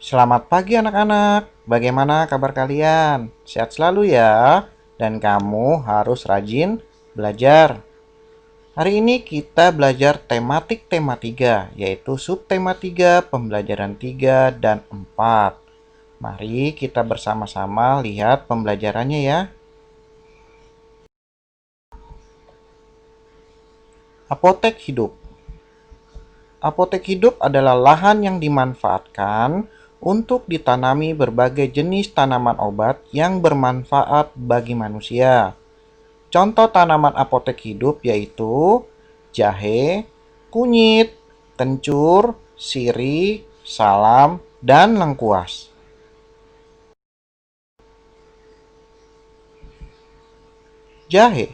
Selamat pagi anak-anak. Bagaimana kabar kalian? Sehat selalu ya. Dan kamu harus rajin belajar. Hari ini kita belajar tematik tema 3, yaitu subtema 3, pembelajaran 3 dan 4. Mari kita bersama-sama lihat pembelajarannya ya. Apotek hidup. Apotek hidup adalah lahan yang dimanfaatkan untuk ditanami berbagai jenis tanaman obat yang bermanfaat bagi manusia. Contoh tanaman apotek hidup yaitu jahe, kunyit, kencur, sirih, salam, dan lengkuas. Jahe.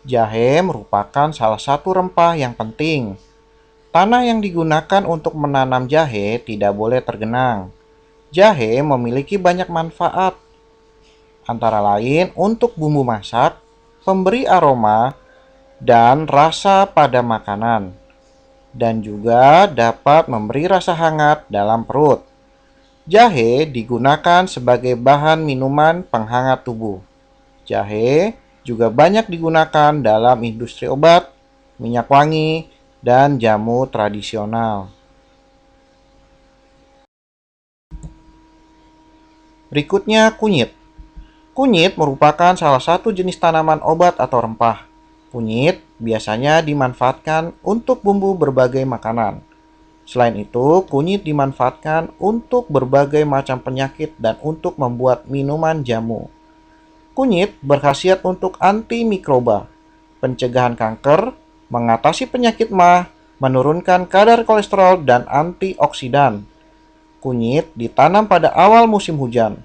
Jahe merupakan salah satu rempah yang penting. Tanah yang digunakan untuk menanam jahe tidak boleh tergenang. Jahe memiliki banyak manfaat, antara lain untuk bumbu masak, pemberi aroma, dan rasa pada makanan, dan juga dapat memberi rasa hangat dalam perut. Jahe digunakan sebagai bahan minuman penghangat tubuh. Jahe juga banyak digunakan dalam industri obat, minyak wangi, dan jamu tradisional. Berikutnya kunyit. Kunyit merupakan salah satu jenis tanaman obat atau rempah. Kunyit biasanya dimanfaatkan untuk bumbu berbagai makanan. Selain itu, kunyit dimanfaatkan untuk berbagai macam penyakit dan untuk membuat minuman jamu. Kunyit berkhasiat untuk antimikroba, pencegahan kanker, mengatasi penyakit MAH, menurunkan kadar kolesterol, dan antioksidan. Kunyit ditanam pada awal musim hujan.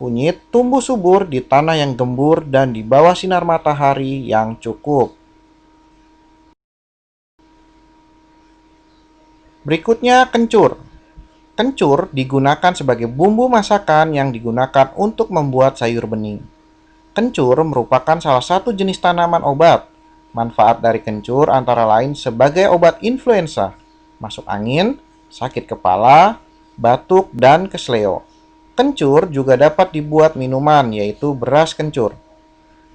Kunyit tumbuh subur di tanah yang gembur dan di bawah sinar matahari yang cukup. Berikutnya kencur. Kencur digunakan sebagai bumbu masakan yang digunakan untuk membuat sayur bening. Kencur merupakan salah satu jenis tanaman obat. Manfaat dari kencur antara lain sebagai obat influenza, masuk angin, sakit kepala, batuk, dan kesleo. Kencur juga dapat dibuat minuman, yaitu beras kencur.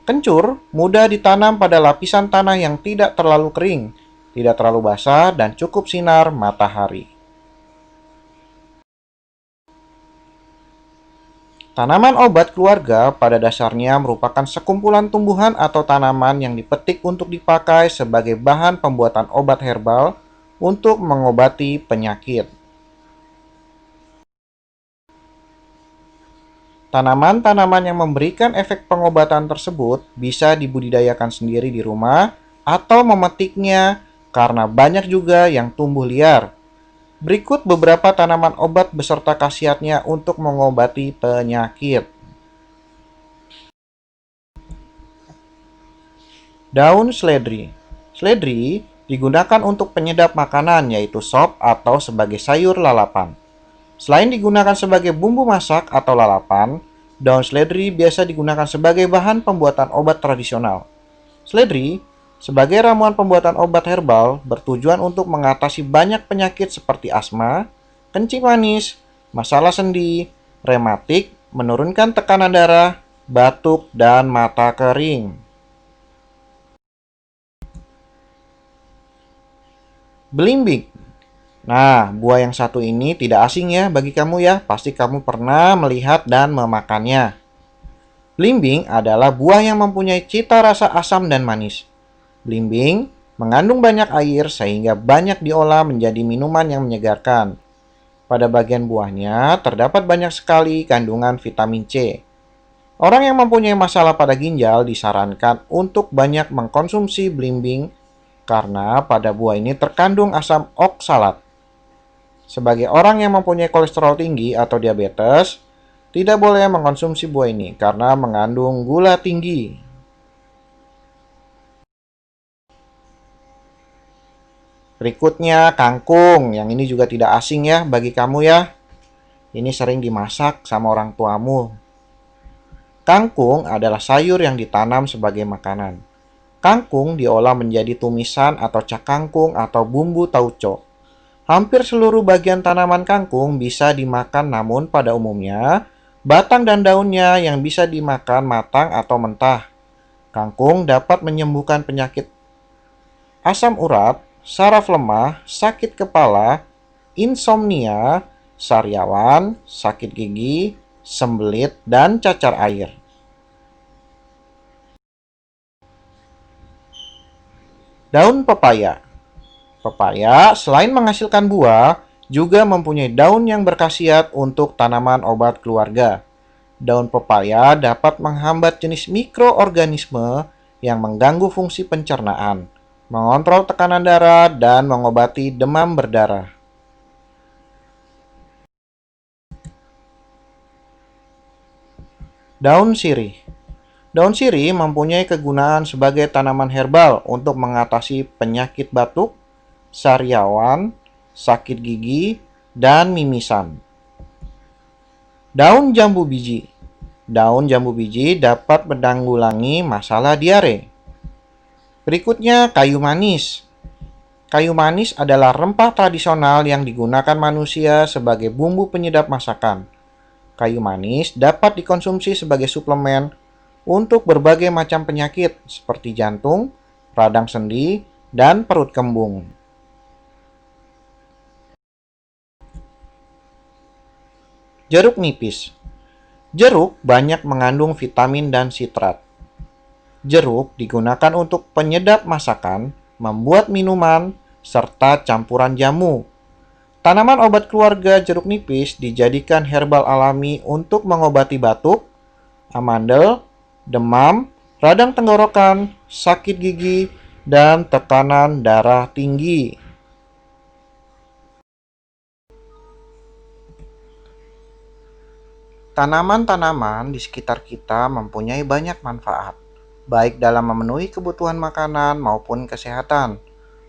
Kencur mudah ditanam pada lapisan tanah yang tidak terlalu kering, tidak terlalu basah, dan cukup sinar matahari. Tanaman obat keluarga pada dasarnya merupakan sekumpulan tumbuhan atau tanaman yang dipetik untuk dipakai sebagai bahan pembuatan obat herbal untuk mengobati penyakit. Tanaman-tanaman yang memberikan efek pengobatan tersebut bisa dibudidayakan sendiri di rumah atau memetiknya karena banyak juga yang tumbuh liar. Berikut beberapa tanaman obat beserta khasiatnya untuk mengobati penyakit. Daun seledri. Seledri digunakan untuk penyedap makanan yaitu sop atau sebagai sayur lalapan. Selain digunakan sebagai bumbu masak atau lalapan, daun seledri biasa digunakan sebagai bahan pembuatan obat tradisional. Seledri sebagai ramuan pembuatan obat herbal bertujuan untuk mengatasi banyak penyakit seperti asma, kencing manis, masalah sendi, rematik, menurunkan tekanan darah, batuk, dan mata kering. Belimbing. Nah, buah yang satu ini tidak asing ya bagi kamu ya. Pasti kamu pernah melihat dan memakannya. Belimbing adalah buah yang mempunyai cita rasa asam dan manis. Belimbing mengandung banyak air sehingga banyak diolah menjadi minuman yang menyegarkan. Pada bagian buahnya terdapat banyak sekali kandungan vitamin C. Orang yang mempunyai masalah pada ginjal disarankan untuk banyak mengkonsumsi belimbing karena pada buah ini terkandung asam oksalat. Sebagai orang yang mempunyai kolesterol tinggi atau diabetes, tidak boleh mengkonsumsi buah ini karena mengandung gula tinggi. Berikutnya kangkung, yang ini juga tidak asing ya bagi kamu ya. Ini sering dimasak sama orang tuamu. Kangkung adalah sayur yang ditanam sebagai makanan. Kangkung diolah menjadi tumisan atau cak kangkung atau bumbu tauco. Hampir seluruh bagian tanaman kangkung bisa dimakan, namun pada umumnya batang dan daunnya yang bisa dimakan matang atau mentah. Kangkung dapat menyembuhkan penyakit asam urat, saraf lemah, sakit kepala, insomnia, sariawan, sakit gigi, sembelit, dan cacar air. Daun pepaya. Pepaya selain menghasilkan buah, juga mempunyai daun yang berkhasiat untuk tanaman obat keluarga. Daun pepaya dapat menghambat jenis mikroorganisme yang mengganggu fungsi pencernaan, mengontrol tekanan darah, dan mengobati demam berdarah. Daun sirih. Daun sirih mempunyai kegunaan sebagai tanaman herbal untuk mengatasi penyakit batuk, sariawan, sakit gigi, dan mimisan. Daun jambu biji. Daun jambu biji dapat menanggulangi masalah diare. Berikutnya, kayu manis. Kayu manis adalah rempah tradisional yang digunakan manusia sebagai bumbu penyedap masakan. Kayu manis dapat dikonsumsi sebagai suplemen untuk berbagai macam penyakit seperti jantung, radang sendi, dan perut kembung. Jeruk nipis. Jeruk banyak mengandung vitamin dan sitrat. Jeruk digunakan untuk penyedap masakan, membuat minuman, serta campuran jamu. Tanaman obat keluarga jeruk nipis dijadikan herbal alami untuk mengobati batuk, amandel, demam, radang tenggorokan, sakit gigi, dan tekanan darah tinggi. Tanaman-tanaman di sekitar kita mempunyai banyak manfaat, baik dalam memenuhi kebutuhan makanan maupun kesehatan.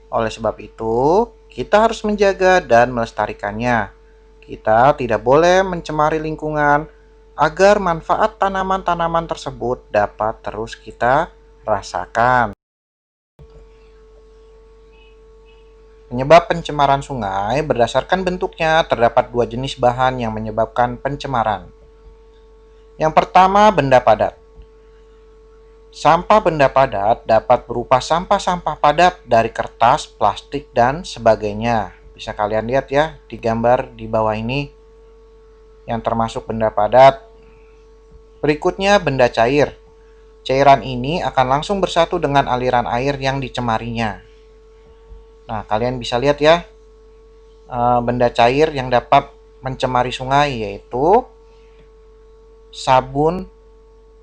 Oleh sebab itu, kita harus menjaga dan melestarikannya. Kita tidak boleh mencemari lingkungan agar manfaat tanaman-tanaman tersebut dapat terus kita rasakan. Penyebab pencemaran sungai berdasarkan bentuknya terdapat dua jenis bahan yang menyebabkan pencemaran. Yang pertama, benda padat. Sampah benda padat dapat berupa sampah-sampah padat dari kertas, plastik, dan sebagainya. Bisa kalian lihat ya di gambar di bawah ini yang termasuk benda padat. Berikutnya, benda cair. Cairan ini akan langsung bersatu dengan aliran air yang dicemarinya. Nah, kalian bisa lihat ya, benda cair yang dapat mencemari sungai yaitu sabun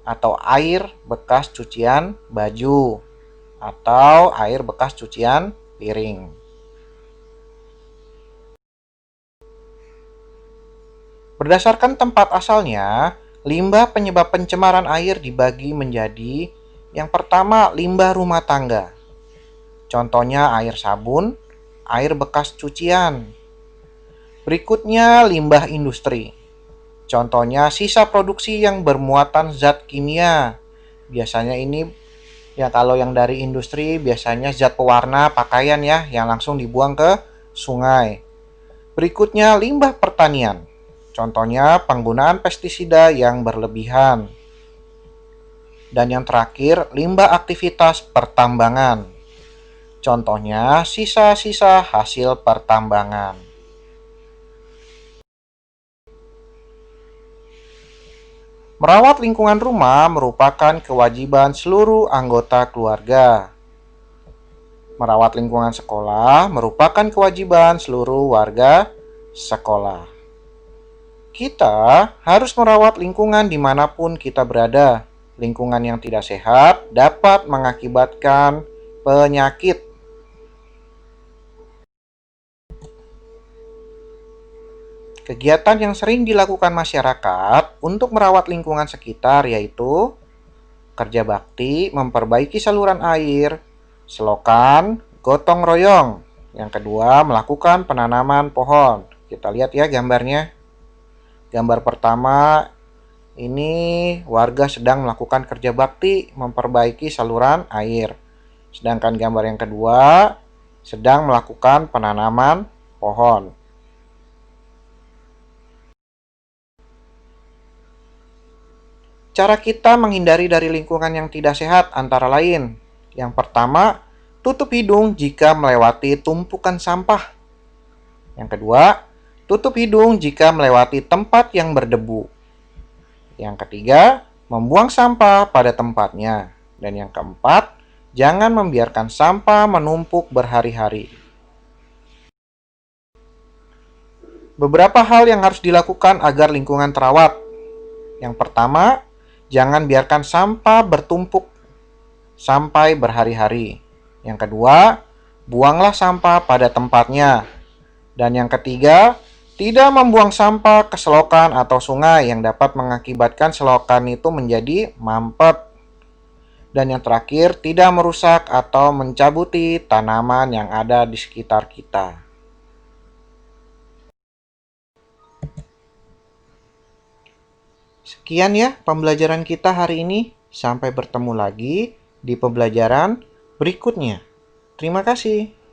atau air bekas cucian baju atau air bekas cucian piring. Berdasarkan tempat asalnya, limbah penyebab pencemaran air dibagi menjadi yang pertama, limbah rumah tangga. Contohnya air sabun, air bekas cucian. Berikutnya, limbah industri. Contohnya sisa produksi yang bermuatan zat kimia. Biasanya ini ya kalau yang dari industri biasanya zat pewarna pakaian ya yang langsung dibuang ke sungai. Berikutnya limbah pertanian. Contohnya penggunaan pestisida yang berlebihan. Dan yang terakhir limbah aktivitas pertambangan. Contohnya sisa-sisa hasil pertambangan. Merawat lingkungan rumah merupakan kewajiban seluruh anggota keluarga. Merawat lingkungan sekolah merupakan kewajiban seluruh warga sekolah. Kita harus merawat lingkungan dimanapun kita berada. Lingkungan yang tidak sehat dapat mengakibatkan penyakit. Kegiatan yang sering dilakukan masyarakat untuk merawat lingkungan sekitar yaitu kerja bakti, memperbaiki saluran air, selokan, gotong royong. Yang kedua, melakukan penanaman pohon. Kita lihat ya gambarnya. Gambar pertama, ini warga sedang melakukan kerja bakti, memperbaiki saluran air. Sedangkan gambar yang kedua, sedang melakukan penanaman pohon. Cara kita menghindari dari lingkungan yang tidak sehat antara lain. Yang pertama, tutup hidung jika melewati tumpukan sampah. Yang kedua, tutup hidung jika melewati tempat yang berdebu. Yang ketiga, membuang sampah pada tempatnya. Dan yang keempat, jangan membiarkan sampah menumpuk berhari-hari. Beberapa hal yang harus dilakukan agar lingkungan terawat. Yang pertama, jangan biarkan sampah bertumpuk sampai berhari-hari. Yang kedua, buanglah sampah pada tempatnya. Dan yang ketiga, tidak membuang sampah ke selokan atau sungai yang dapat mengakibatkan selokan itu menjadi mampet. Dan yang terakhir, tidak merusak atau mencabuti tanaman yang ada di sekitar kita. Sekian ya pembelajaran kita hari ini. Sampai bertemu lagi di pembelajaran berikutnya. Terima kasih.